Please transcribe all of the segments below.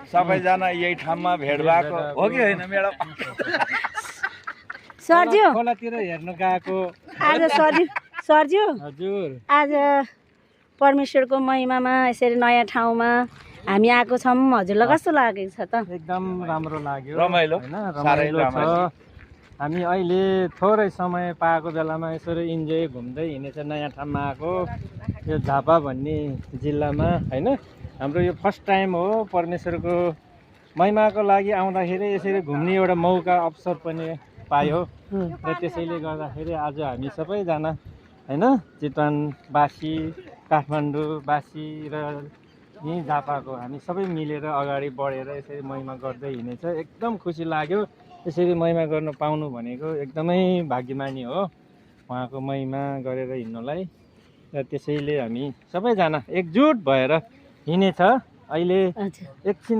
सबैजना यही ठाउँमा भेट भएको हो कि होइन म्याडम? सरज्यू खोलातिर हेर्न गएको आज सरज्यू हजुर आज परमेश्वरको महिमामा यसरी नयाँ ठाउँमा हामी आएको छौँ। हजुरलाई कस्तो लागेको छ त? एकदम राम्रो लाग्यो रमाइलो, हैन साह्रै रमाइलो छ। रमाइलो। हामी अहिले थोरै समय पाएको बेलामा यसरी इन्जोय घुम्दै हिँडेछ नयाँ ठाउँमा आएको यो झापा भन्ने जिल्लामा हैन। हाम्रो यो फर्स्ट टाइम हो परमेश्वरको महिमाको लागि आउँदाखेरि यसरी घुम्ने एउटा मौका अवसर पनि पायो र त्यसैले गर्दाखेरि आज हामी सबैजना हैन चितवनवासी काठमाडौँवासी र यहीँ झापाको हामी सबै मिलेर अगाडि बढेर यसरी महिमा गर्दै हिँडेछ। एकदम खुसी लाग्यो यसरी महिमा गर्न पाउनु भनेको एकदमै भाग्यमानी हो उहाँको महिमा गरेर हिँड्नलाई। र त्यसैले हामी सबैजना एकजुट भएर हिँडेछ। अहिले एकछिन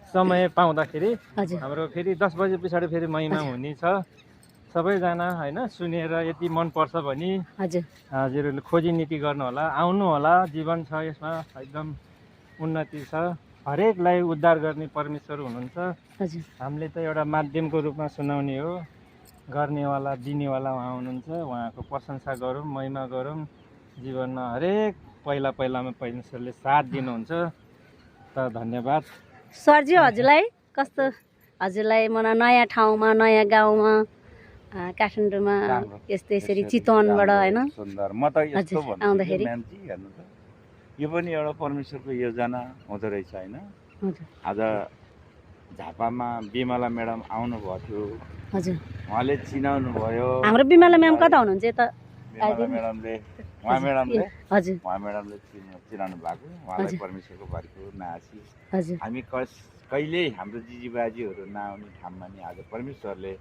समय पाउँदाखेरि हाम्रो फेरि 10 बजे पछाडि फेरि महिमा हुने छ। सबैजना हैन सुनेर यति मनपर्छ भने हजुरहरूले खोजी नीति गर्नु होला, आउनु होला। जीवन छ यसमा, एकदम उन्नति छ। हरेकलाई उद्धार गर्ने परमेश्वर हुनुहुन्छ। हामीले त एउटा माध्यमको रूपमा सुनाउने हो, गर्नेवाला दिनेवाला उहाँ हुनुहुन्छ। उहाँको प्रशंसा गरौँ, महिमा गरौँ। जीवनमा हरेक पहिलामा परमेश्वरले साथ दिनुहुन्छ। त धन्यवाद सरज्यू। हजुरलाई कस्तो? हजुरलाई मलाई नयाँ ठाउँमा नयाँ गाउँमा काठमाडौँमा यस्तो यसरी चितवनबाट होइन सुन्दर। म त यस्तो भन्छु म्यामजी, हेर्नु त यो पनि एउटा परमेश्वरको योजना हुँदो रहेछ होइन। आज झापामा बिमला म्याडम आउनुभएको थियो, हजुर उहाँले चिनाउनु भयो। हाम्रो बिमला म्याम कता हुनुहुन्छ यता? बिमला म्याडमले उहाँ म्याडमले हजुर चिनाउनु भएको। उहाँलाई परमेश्वरको भरिको नासी। हजुर हामी कहिल्यै हाम्रो जिजीबाजीहरू नआउने ठाउँमा नि आज परमेश्वरले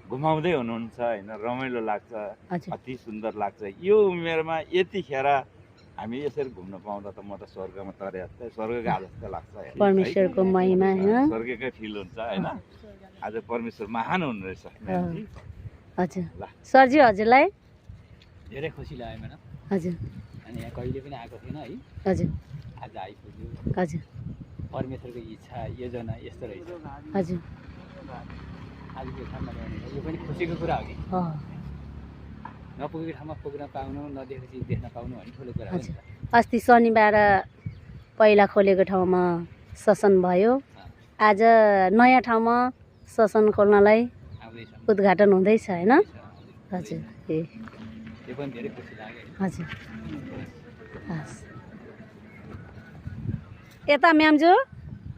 घुमाउँदै हुनुहुन्छ होइन। रमाइलो लाग्छ, अति सुन्दर लाग्छ। यो उमेरमा यतिखेर हामी यसरी घुम्न पाउँदा त म त स्वर्गमा तरे जस्तै, स्वर्गको हात जस्तो लाग्छ। परमेश्वरको महिमा होइन, स्वर्गकै फिल हुन्छ होइन। आज परमेश्वर महान हुनु रहेछ म्यामजी। हजुर सरजी हजुरलाई धेरै खुसी लाग्यो म्याडम। हजुर अनि यहाँ कहिले पनि आएको थिएन है, हजुर आज आइपुग्यो। हजुर परमेश्वरको इच्छा योजना यस्तो रहेछ। हजुर आजको ठाउँमा रहने यो पनि खुसीको कुरा हो कि हो। नपुगेको ठाउँमा पुग्न पाउनु, नदेखेको चिज देख्न पाउनु भने ठुलो कुरा हो नि त। अस्ति शनिबार पहिला खोलेको ठाउँमा ससन भयो, आज नयाँ ठाउँमा ससन खोल्नलाई उद्घाटन हुँदैछ होइन। हजुर त्यो पनि धेरै खुसी लाग्यो। हजुर हस्। यता म्यामजू